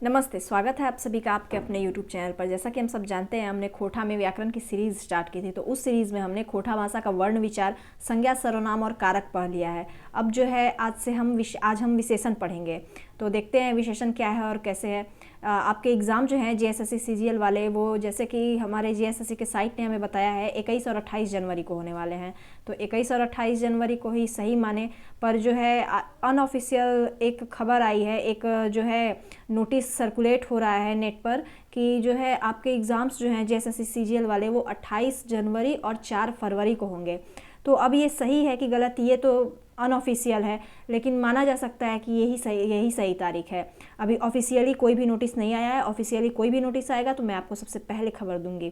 नमस्ते, स्वागत है आप सभी का आपके अपने YouTube चैनल पर। जैसा कि हम सब जानते हैं, हमने खोटा में व्याकरण की सीरीज़ स्टार्ट की थी, तो उस सीरीज़ में हमने खोटा भाषा का वर्ण विचार, संज्ञा, सर्वनाम और कारक पढ़ लिया है। अब जो है आज हम विशेषण पढ़ेंगे। तो देखते हैं विशेषण क्या है और कैसे है। आपके एग्ज़ाम जो हैं जीएसएससी सीजीएल वाले, वो जैसे कि हमारे जीएसएससी के साइट ने हमें बताया है 21 और 28 जनवरी को होने वाले हैं। तो 21 और 28 जनवरी को ही सही माने, पर जो है अनऑफिशियल एक खबर आई है, एक जो है नोटिस सर्कुलेट हो रहा है नेट पर कि जो है आपके एग्ज़ाम्स जो हैं जीएसएससी सीजीएल वाले वो 28 जनवरी और 4 फरवरी को होंगे। तो अब ये सही है कि गलत, ये तो अनऑफिशियल है, लेकिन माना जा सकता है कि यही सही तारीख है। अभी ऑफिशियली कोई भी नोटिस नहीं आया है। ऑफिशियली कोई भी नोटिस आएगा तो मैं आपको सबसे पहले खबर दूंगी।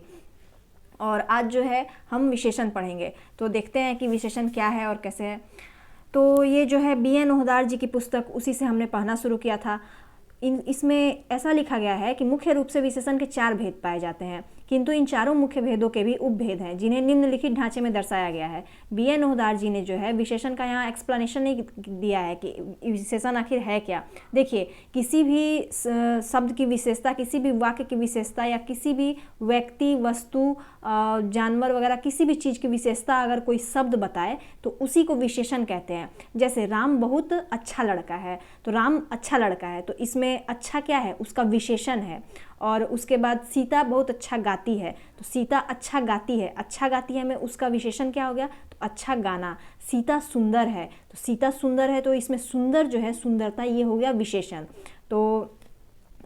और आज जो है हम विशेषण पढ़ेंगे, तो देखते हैं कि विशेषण क्या है और कैसे है। तो ये जो है बी एन ओहदार जी की पुस्तक, उसी से हमने पढ़ना शुरू किया था। इसमें ऐसा लिखा गया है कि मुख्य रूप से विशेषण के 4 भेद पाए जाते हैं, किंतु इन चारों मुख्य भेदों के भी उपभेद हैं जिन्हें निम्नलिखित ढांचे में दर्शाया गया है। बी एन ओहदार जी ने जो है विशेषण का यहाँ एक्सप्लेनेशन नहीं दिया है कि विशेषण आखिर है क्या। देखिए, किसी भी शब्द की विशेषता, किसी भी वाक्य की विशेषता या किसी भी व्यक्ति, वस्तु, जानवर वगैरह किसी भी चीज़ की विशेषता अगर कोई शब्द बताए तो उसी को विशेषण कहते हैं। जैसे राम बहुत अच्छा लड़का है, तो राम अच्छा लड़का है, तो इसमें अच्छा क्या है, उसका विशेषण है। और उसके बाद सीता बहुत अच्छा गाती है, तो सीता अच्छा गाती है में उसका विशेषण क्या हो गया, तो अच्छा गाना। सीता सुंदर है, तो सीता सुंदर है, तो इसमें सुंदर जो है, सुंदरता, ये हो गया विशेषण। तो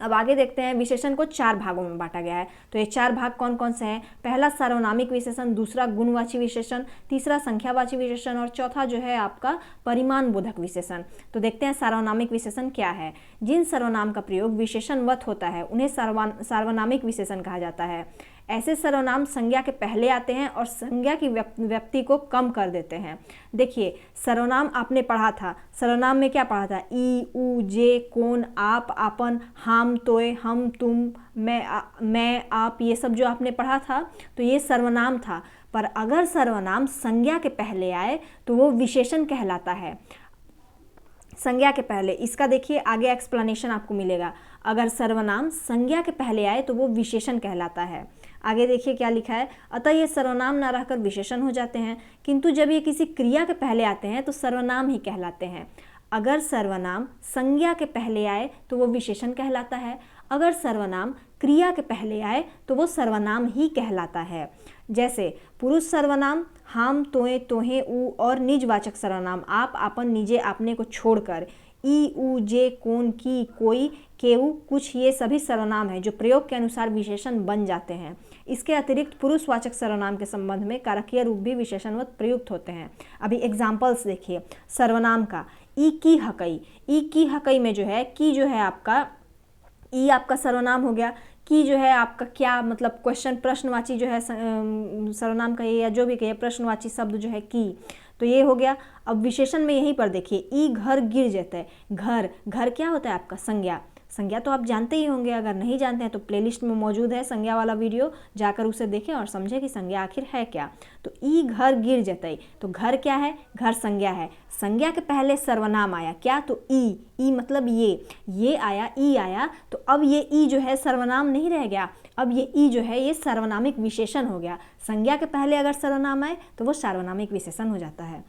अब आगे देखते हैं। विशेषण को 4 भागों में बांटा गया है। तो ये 4 भाग कौन कौन से हैं? पहला सार्वनामिक विशेषण, दूसरा गुणवाची विशेषण, तीसरा संख्यावाची विशेषण और चौथा जो है आपका परिमाण बोधक विशेषण। तो देखते हैं सार्वनामिक विशेषण क्या है। जिन सर्वनाम का प्रयोग विशेषणवत होता है उन्हें सार्वनामिक विशेषण कहा जाता है। ऐसे सर्वनाम संज्ञा के पहले आते हैं और संज्ञा की व्यक्ति को कम कर देते हैं। देखिए, सर्वनाम आपने पढ़ा था, सर्वनाम में क्या पढ़ा था? ई, उ, जे, कौन, आप, आपन, हम, तोय, हम, तुम, मैं, आप, ये सब जो आपने पढ़ा था, तो ये सर्वनाम था। पर अगर सर्वनाम संज्ञा के पहले आए तो वो विशेषण कहलाता है। संज्ञा के पहले, इसका देखिए आगे एक्सप्लेनेशन आपको मिलेगा। अगर सर्वनाम संज्ञा के पहले आए तो वो विशेषण कहलाता है। आगे देखिए क्या लिखा है। अतः ये सर्वनाम ना रहकर विशेषण हो जाते हैं, किंतु जब ये किसी क्रिया के पहले आते हैं तो सर्वनाम ही कहलाते हैं। अगर सर्वनाम संज्ञा के पहले आए तो वो विशेषण कहलाता है, अगर सर्वनाम क्रिया के पहले आए तो वो सर्वनाम ही कहलाता है। जैसे पुरुष सर्वनाम हम, तोय, तोहे, उ और निजवाचक सर्वनाम आप, आपन, निजे, आपने को छोड़कर ई, उ, जे, कौन, की, कोई, केऊ, कुछ, ये सभी सर्वनाम हैं जो प्रयोग के अनुसार विशेषण बन जाते हैं। इसके अतिरिक्त पुरुषवाचक सर्वनाम के संबंध में कारकीय रूप भी विशेषणवत प्रयुक्त होते हैं। अभी एग्जाम्पल्स देखिए सर्वनाम का। ई की हकई, ई की हकई में जो है की जो है आपका, ई आपका सर्वनाम हो गया। की जो है आपका क्या मतलब, क्वेश्चन, प्रश्नवाची जो है सर्वनाम कहिए या जो भी कहिए, प्रश्नवाची शब्द जो है की, तो ये हो गया। अब विशेषण में यहीं पर देखिए, ई घर गिर जाता है। घर, घर क्या होता है आपका? संज्ञा। संज्ञा तो आप जानते ही होंगे, अगर नहीं जानते हैं तो प्लेलिस्ट में मौजूद है संज्ञा वाला वीडियो, जाकर उसे देखें और समझें कि संज्ञा आखिर है क्या। तो ई घर गिर जतई, तो घर क्या है? घर संज्ञा है। संज्ञा के पहले सर्वनाम आया क्या? तो ई, ई मतलब ये आया, ई आया, तो अब ये ई जो है सर्वनाम नहीं रह गया, अब ये ई जो है ये सार्वनामिक विशेषण हो गया। संज्ञा के पहले अगर सर्वनाम आए तो वो सार्वनामिक विशेषण हो जाता है।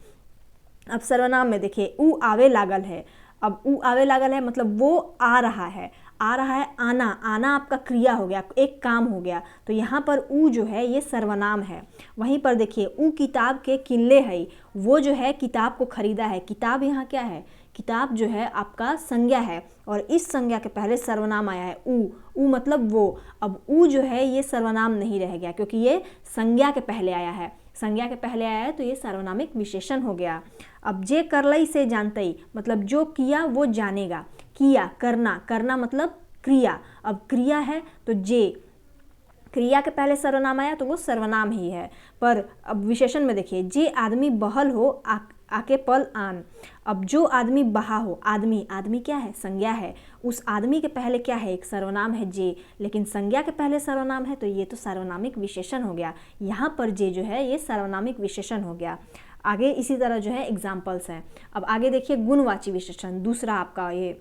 अब सर्वनाम में देखिए, उ आवे लागल है। अब उ आवे लागल है मतलब वो आ रहा है, आ रहा है, आना, आना आपका क्रिया हो गया, एक काम हो गया। तो यहाँ पर उ जो है ये सर्वनाम है। वहीं पर देखिए, उ किताब के किनले है, वो जो है किताब को खरीदा है। किताब यहाँ क्या है? किताब जो है आपका संज्ञा है और इस संज्ञा के पहले सर्वनाम आया है उ मतलब वो। अब उ जो है ये सर्वनाम नहीं रह गया क्योंकि ये संज्ञा के पहले आया है। संज्ञा के पहले आया है तो ये सार्वनामिक विशेषण हो गया। अब जे करलई से जानतई मतलब जो किया वो जानेगा। किया, करना, करना मतलब क्रिया। अब क्रिया है तो जे, क्रिया के पहले सर्वनाम आया तो वो सर्वनाम ही है। पर अब विशेषण में देखिए, जे आदमी बहल हो आके पल आन। अब जो आदमी बहा हो, आदमी, आदमी क्या है? संज्ञा है। उस आदमी के पहले क्या है? एक सर्वनाम है जे, लेकिन संज्ञा के पहले सर्वनाम है तो ये तो सार्वनामिक विशेषण हो गया। यहाँ पर जे जो है ये सार्वनामिक विशेषण हो गया। आगे इसी तरह जो है एग्जाम्पल्स हैं। अब आगे देखिए गुणवाची विशेषण, दूसरा आपका ये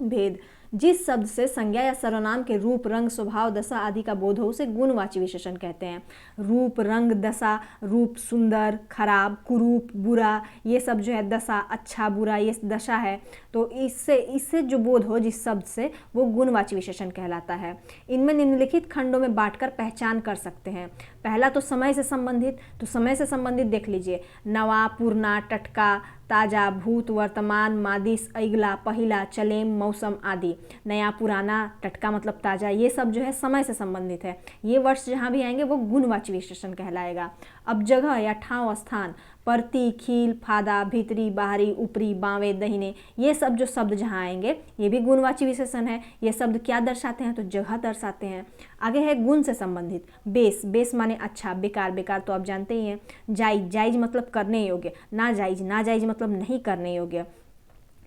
भेद। जिस शब्द से संज्ञा या सर्वनाम के रूप, रंग, स्वभाव, दशा आदि का बोध हो उसे गुणवाची विशेषण कहते हैं। रूप, रंग, दशा, रूप सुंदर, खराब, कुरूप, बुरा, ये सब जो है दशा, अच्छा बुरा ये दशा है। तो इससे इससे जो बोध हो जिस शब्द से, वो गुणवाची विशेषण कहलाता है। इनमें निम्नलिखित खंडों में बांटकर पहचान कर सकते हैं। पहला तो समय से संबंधित, तो समय से संबंधित देख लीजिए, नवा, पुरना, टटका, ताजा, भूत, वर्तमान, मादिस, अगला, पहिला, चलेम, मौसम आदि। नया, पुराना, टटका मतलब ताजा, ये सब जो है समय से संबंधित है। ये वर्ष जहाँ भी आएंगे वो गुणवाची विशेषण कहलाएगा। अब जगह या ठाव, स्थान, परती, खील, फादा, भीतरी, बाहरी, ऊपरी, बावें, दहिने, ये सब जो शब्द जहाँ आएंगे ये भी गुणवाची विशेषण है। ये शब्द क्या दर्शाते हैं, तो जगह दर्शाते हैं। आगे है गुण से संबंधित, बेस, बेस माने अच्छा, बेकार, बेकार तो आप जानते ही हैं। जायज, जायज मतलब करने योग्य, नाजायज, नाजायज मतलब नहीं करने योग्य।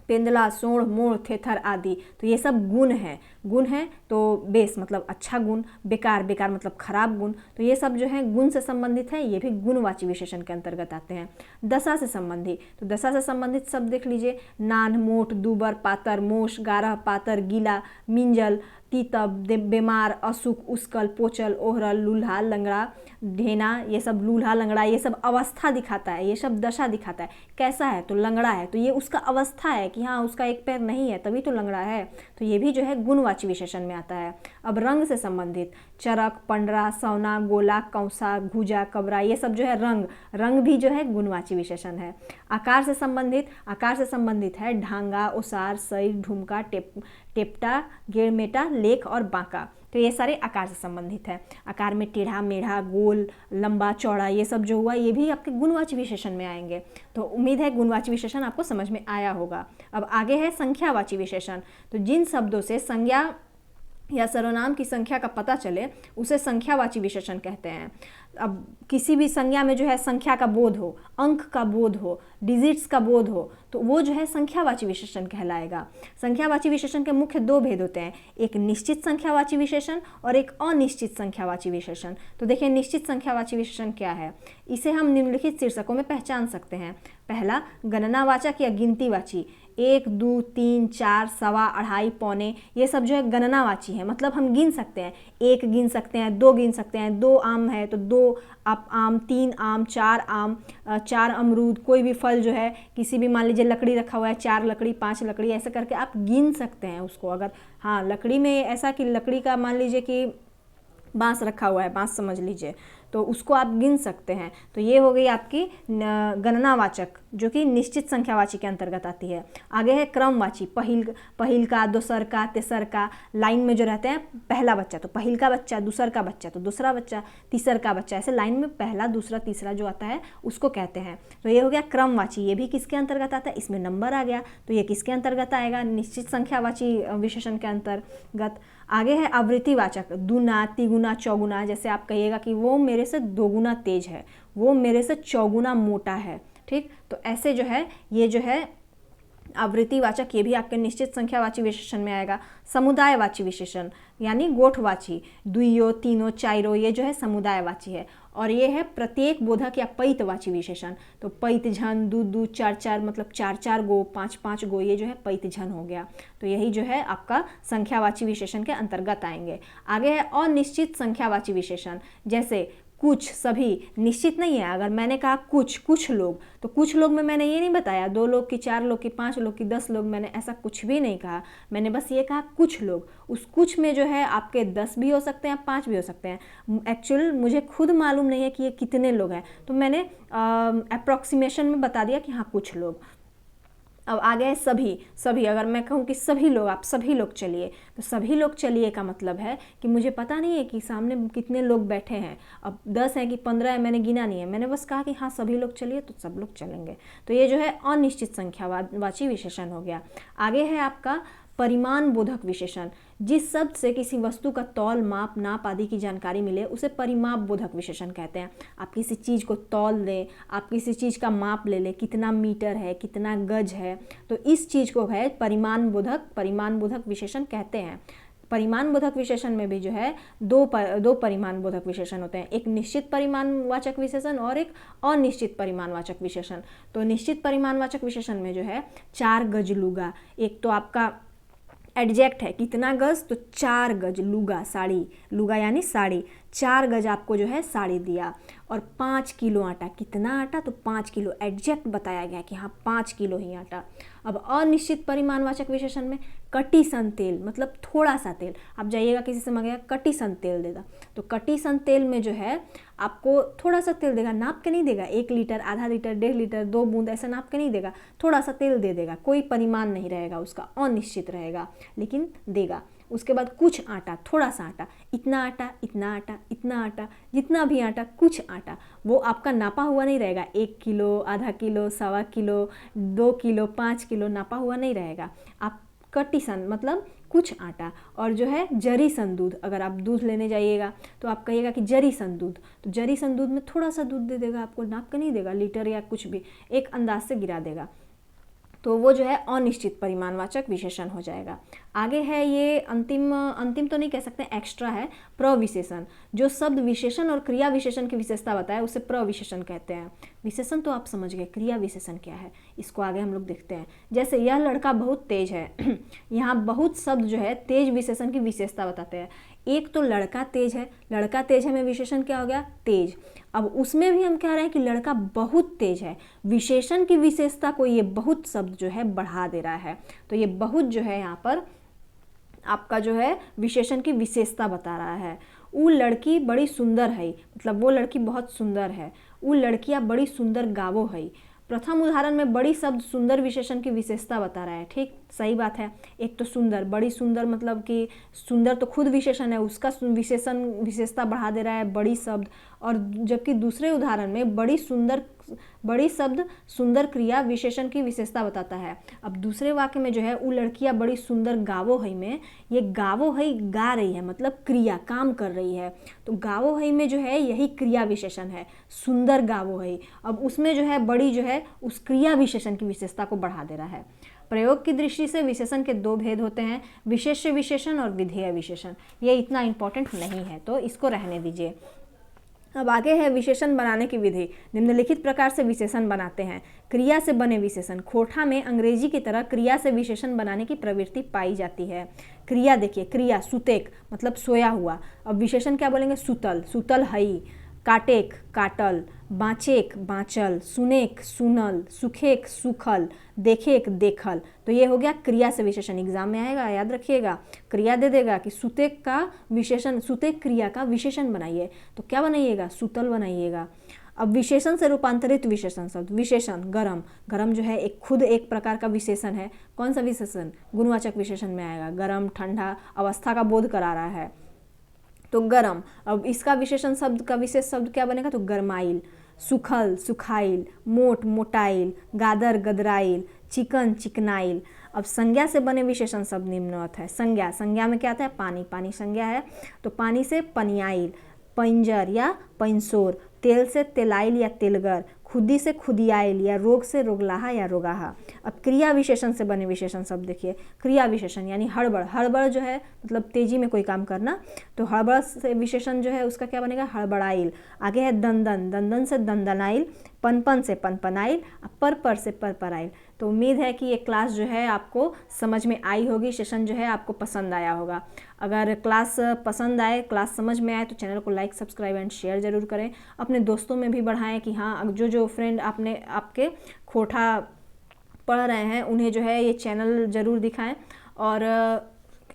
पेंदला, सोढ़, मोड़, थेथर आदि, तो ये सब गुण है। गुण है तो बेस मतलब अच्छा गुण, बेकार, बेकार मतलब खराब गुण, तो ये सब जो है गुण से संबंधित है, ये भी गुणवाची विशेषण के अंतर्गत आते हैं। दशा से संबंधित, तो दशा से संबंधित शब्द देख लीजिए, नान, मोट, दूबर, पातर, मोश, गारह, पातर, गीला, मिंजल, तीतब, बीमार, असुख, उसकल, पोचल, ओहरल, लूल्हा, लंगड़ा, ढेना, ये सब लूल्हा, लंगड़ा ये सब अवस्था दिखाता है, ये सब दशा दिखाता है। कैसा है, तो लंगड़ा है, तो ये उसका अवस्था है कि हाँ उसका एक पैर नहीं है तभी तो लंगड़ा है, तो ये भी जो है गुणवाची विशेषण में आता है। अब रंग से संबंधित, चरक, पंडरा, सौना, गोला, कौसा, घुजा, कबरा, ये सब जो है रंग, रंग भी जो है गुणवाची विशेषण है। आकार से संबंधित, आकार से संबंधित है ढांगा, ओसार, सई, ढुमका, टेपटा, गेड़मेटा, लेख और बांका, तो ये सारे आकार से संबंधित है। आकार में टेढ़ा, मेढ़ा, गोल, लंबा, चौड़ा, ये सब जो हुआ ये भी आपके गुणवाची विशेषण में आएंगे। तो उम्मीद है गुणवाची विशेषण आपको समझ में आया होगा। अब आगे है संख्यावाची विशेषण, तो जिन शब्दों से संज्ञा या सर्वनाम की संख्या का पता चले उसे संख्यावाची विशेषण कहते हैं। अब किसी भी संज्ञा में जो है संख्या का बोध हो, अंक का बोध हो, डिजिट्स का बोध हो, तो वो जो है संख्यावाची विशेषण कहलाएगा। संख्यावाची विशेषण के मुख्य दो भेद होते हैं, एक निश्चित संख्यावाची विशेषण और एक अनिश्चित संख्यावाची विशेषण। तो देखिए निश्चित संख्यावाची विशेषण क्या है, इसे हम निम्नलिखित शीर्षकों में पहचान सकते हैं। पहला, गणनावाचक या गिनतीवाची, 1, 2, 3, 4, सवा, अढ़ाई, पौने, ये सब जो है गणनावाची है, मतलब हम गिन सकते हैं, 1 गिन सकते हैं, 2 गिन सकते हैं, 2 आम है तो 2 आम, 3 आम, 4 आम, 4 अमरूद, कोई भी फल जो है, किसी भी मान लीजिए लकड़ी रखा हुआ है, 4 लकड़ी, 5 लकड़ी, ऐसे करके आप गिन सकते हैं उसको। अगर हाँ लकड़ी में ऐसा कि लकड़ी का मान लीजिए कि बांस रखा हुआ है, बांस समझ लीजिए, तो उसको आप गिन सकते हैं। तो ये हो गई आपकी गणनावाचक जो कि निश्चित संख्यावाची के अंतर्गत आती है। आगे है क्रमवाची, पहिल का, दोसर का, तेसर का, लाइन में जो रहते हैं, पहला बच्चा तो पहिल का बच्चा, दूसर का बच्चा तो दूसरा बच्चा, तीसर का बच्चा, ऐसे लाइन में पहला, दूसरा, तीसरा जो आता है उसको कहते हैं। तो ये हो गया क्रमवाची, ये भी किसके अंतर्गत आता है, इसमें नंबर आ गया, तो ये किसके अंतर्गत आएगा, निश्चित संख्यावाची विशेषण के अंतर्गत। आगे है आवृत्तिवाचक, दुना, तिगुना, चौगुना, जैसे आप कहिएगा कि वो मेरे से 2 गुना तेज है, वो मेरे से 4 गुना मोटा है, ठीक, तो ऐसे जो है ये जो है आवृत्तिवाचक, ये भी आपके निश्चित संख्यावाची विशेषण में आएगा। समुदायवाची विशेषण यानी गोठवाची, दुइयो, तीनो, चाइरो, ये जो है समुदायवाची है। और ये है प्रत्येक बोधक या पैतवाची विशेषण, तो पैतझन, 2-2, 4-4 मतलब 4-4 गो, 5-5 गो, ये जो है पैतझन हो गया। तो यही जो है आपका संख्यावाची विशेषण के अंतर्गत आएंगे। आगे है अनिश्चित संख्यावाची विशेषण, जैसे कुछ, सभी, निश्चित नहीं है। अगर मैंने कहा कुछ लोग, तो कुछ लोग में मैंने ये नहीं बताया 2 लोग की, 4 लोग की, 5 लोग की, 10 लोग, मैंने ऐसा कुछ भी नहीं कहा, मैंने बस ये कहा कुछ लोग। उस कुछ में जो है आपके 10 भी हो सकते हैं, 5 भी हो सकते हैं। एक्चुअल मुझे खुद मालूम नहीं है कि ये कितने लोग हैं, तो मैंने अप्रॉक्सीमेशन में बता दिया कि हाँ कुछ लोग। अब आ गए सभी, अगर मैं कहूँ कि सभी लोग, आप सभी लोग चलिए, तो सभी लोग चलिए का मतलब है कि मुझे पता नहीं है कि सामने कितने लोग बैठे हैं, अब 10 है कि 15 है मैंने गिना नहीं है, मैंने बस कहा कि हाँ सभी लोग चलिए, तो सब लोग चलेंगे। तो ये जो है अनिश्चित संख्यावाची विशेषण हो गया। आगे है आपका परिमाण बोधक विशेषण, जिस शब्द से किसी वस्तु का तौल, माप, नाप आदि की जानकारी मिले उसे परिमाप बोधक विशेषण कहते हैं। आप किसी चीज़ को तौल दें, आप किसी चीज़ का माप ले लें, कितना मीटर है, कितना गज है, तो इस चीज़ को है परिमाण बोधक विशेषण कहते हैं। परिमाण बोधक विशेषण में भी जो है दो परिमाण बोधक विशेषण होते हैं, एक निश्चित परिमाणवाचक विशेषण और एक अनिश्चित परिमाणवाचक विशेषण। तो निश्चित परिमाणवाचक विशेषण में जो है 4 गज लूगा, एक तो आपका एडजेक्ट है कितना गज, तो 4 गज लुगा, साड़ी, लुगा यानी साड़ी, 4 गज आपको जो है साड़ी दिया। और 5 किलो आटा, कितना आटा, तो 5 किलो, एडजेक्ट बताया गया कि हाँ 5 किलो ही आटा। अब अनिश्चित परिमाणवाचक विशेषण में कटी सन तेल, मतलब थोड़ा सा तेल, आप जाइएगा किसी से मांगेगा कटी सन तेल देगा, तो कटी सन तेल में जो है आपको थोड़ा सा तेल देगा, नाप के नहीं देगा 1 लीटर, आधा लीटर, 1.5 लीटर, 2 बूंद, ऐसा नाप के नहीं देगा, थोड़ा सा तेल दे देगा, कोई परिमाण नहीं रहेगा उसका, अनिश्चित रहेगा लेकिन देगा। उसके बाद कुछ आटा, थोड़ा सा आटा, इतना आटा, इतना आटा, इतना आटा, जितना भी आटा, कुछ आटा, वो आपका नापा हुआ नहीं रहेगा, 1 किलो, आधा किलो, 1.25 किलो, 2 किलो, 5 किलो नापा हुआ नहीं रहेगा। आप कटी सन मतलब कुछ आटा, और जो है जरी सन दूध, अगर आप दूध लेने जाइएगा तो आप कहिएगा कि जरी सन दूध, तो जरी सन दूध में थोड़ा सा दूध दे देगा, आपको नाप के नहीं देगा लीटर या कुछ भी, एक अंदाज से गिरा देगा, तो वो जो है अनिश्चित परिमाणवाचक विशेषण हो जाएगा। आगे है ये अंतिम तो नहीं कह सकते, एक्स्ट्रा है, प्रविशेषण। जो शब्द विशेषण और क्रिया विशेषण की विशेषता बताए उसे प्रविशेषण कहते हैं। विशेषण तो आप समझ गए, क्रिया विशेषण क्या है इसको आगे हम लोग देखते हैं। जैसे यह लड़का बहुत तेज है यहाँ बहुत शब्द जो है तेज विशेषण की विशेषता बताते हैं। एक तो लड़का तेज है, लड़का तेज है में विशेषण क्या हो गया, तेज। अब उसमें भी हम कह रहे हैं कि लड़का बहुत तेज है, विशेषण की विशेषता को ये बहुत शब्द जो है बढ़ा दे रहा है, तो ये बहुत जो है यहाँ पर आपका जो है विशेषण की विशेषता बता रहा है। वो लड़की बड़ी सुंदर है, मतलब वो लड़की बहुत सुंदर है। वो लड़कियाँ बड़ी सुंदर गावो है। प्रथम उदाहरण में बड़ी शब्द सुंदर विशेषण की विशेषता बता रहा है, ठीक, सही बात है। एक तो सुंदर, बड़ी सुंदर मतलब कि सुंदर तो खुद विशेषण है, उसका विशेषता बढ़ा दे रहा है बड़ी शब्द। और जबकि दूसरे उदाहरण में बड़ी शब्द सुंदर क्रिया विशेषण की विशेषता बताता है। अब दूसरे वाक्य में जो है वो लड़कियां बड़ी सुंदर गावो है में, ये गावो है गा रही है, मतलब क्रिया काम कर रही है, तो गावो है में जो है यही क्रिया विशेषण है, सुंदर गावो है। अब उसमें जो है बड़ी जो है उस क्रिया विशेषण की विशेषता को बढ़ा दे रहा है। प्रयोग की दृष्टि से विशेषण के 2 भेद होते हैं, विशेष्य विशेषण और विधेय विशेषण। ये इतना इंपॉर्टेंट नहीं है तो इसको रहने दीजिए। अब आगे है विशेषण बनाने की विधि। निम्नलिखित प्रकार से विशेषण बनाते हैं। क्रिया से बने विशेषण। खोटा में अंग्रेजी की तरह क्रिया से विशेषण बनाने की प्रवृत्ति पाई जाती है। क्रिया देखिए, क्रिया सुतेक मतलब सोया हुआ। अब विशेषण क्या बोलेंगे, सुतल, सुतल हई, काटेक काटल, बाँचेक बाँचल, सुनेक सुनल, सुखेक सुखल, देखेक देखल। तो ये हो गया क्रिया से विशेषण। एग्जाम में आएगा, याद रखिएगा, क्रिया दे देगा कि सुतेक का विशेषण, सुतेक क्रिया का विशेषण बनाइए, तो क्या बनाइएगा, सुतल बनाइएगा। अब विशेषण से रूपांतरित विशेषण शब्द। विशेषण गरम, गरम जो है खुद एक प्रकार का विशेषण है। कौन सा विशेषण, गुणवाचक विशेषण में आएगा। गरम ठंडा अवस्था का बोध करा रहा है, तो गरम। अब इसका विशेषण शब्द का विशेष शब्द क्या बनेगा, तो गरमाइल। सुखल सुखाइल, मोट मोटाइल, गादर गदराइल, चिकन चिकनाइल। अब संज्ञा से बने विशेषण शब्द निम्नवत है। संज्ञा, संज्ञा में क्या आता है, पानी, पानी संज्ञा है, तो पानी से पनियाइल, पंजर या पैंसोर। तेल से तेलाइल या तेलगर, खुदी से खुदियाइल या रोग से रोगलाहा या रोगाहा। अब क्रिया विशेषण से बने विशेषण शब्द देखिए। क्रिया विशेषण यानी हड़बड़, हड़बड़ जो है मतलब तेजी में कोई काम करना, तो हड़बड़ से विशेषण जो है उसका क्या बनेगा, हड़बड़ाइल। आगे है दंदन, दंदन से दंदनाइल, पनपन से पनपनाइल, पर से परपराइल। तो उम्मीद है कि ये क्लास जो है आपको समझ में आई होगी, सेशन जो है आपको पसंद आया होगा। अगर क्लास पसंद आए, क्लास समझ में आए तो चैनल को लाइक सब्सक्राइब एंड शेयर ज़रूर करें। अपने दोस्तों में भी बढ़ाएं कि हाँ, जो फ्रेंड आपके खोटा पढ़ रहे हैं उन्हें जो है ये चैनल ज़रूर दिखाएं। और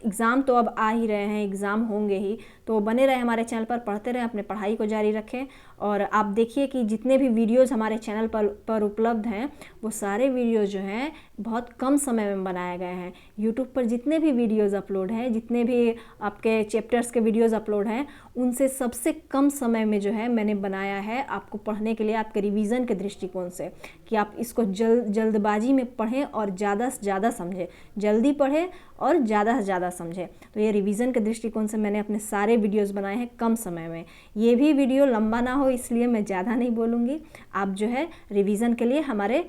एग्ज़ाम तो अब आ ही रहे हैं, एग्ज़ाम होंगे ही, तो बने रहे हमारे चैनल पर, पढ़ते रहें, अपने पढ़ाई को जारी रखें। और आप देखिए कि जितने भी वीडियोज़ हमारे चैनल पर उपलब्ध हैं वो सारे वीडियोज़ जो हैं बहुत कम समय में बनाए गए हैं। यूट्यूब पर जितने भी वीडियोज़ अपलोड हैं, जितने भी आपके चैप्टर्स के वीडियोज़ अपलोड हैं, उनसे सबसे कम समय में जो है मैंने बनाया है आपको पढ़ने के लिए, आपके रिवीजन के दृष्टिकोण से, कि आप इसको जल्दबाजी में पढ़ें और ज़्यादा से ज़्यादा समझें। जल्दी पढ़ें और ज़्यादा से ज़्यादा समझें। तो ये रिवीजन के दृष्टिकोण से मैंने अपने सारे वीडियोस बनाए हैं कम समय में। ये भी वीडियो लंबा ना हो इसलिए मैं ज़्यादा नहीं बोलूँगी। आप जो है रिवीजन के लिए हमारे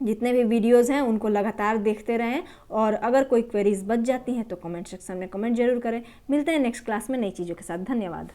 जितने भी वीडियोस हैं उनको लगातार देखते रहें। और अगर कोई क्वेरीज बच जाती हैं तो कमेंट सेक्शन में कमेंट जरूर करें। मिलते हैं नेक्स्ट क्लास में नई चीज़ों के साथ। धन्यवाद।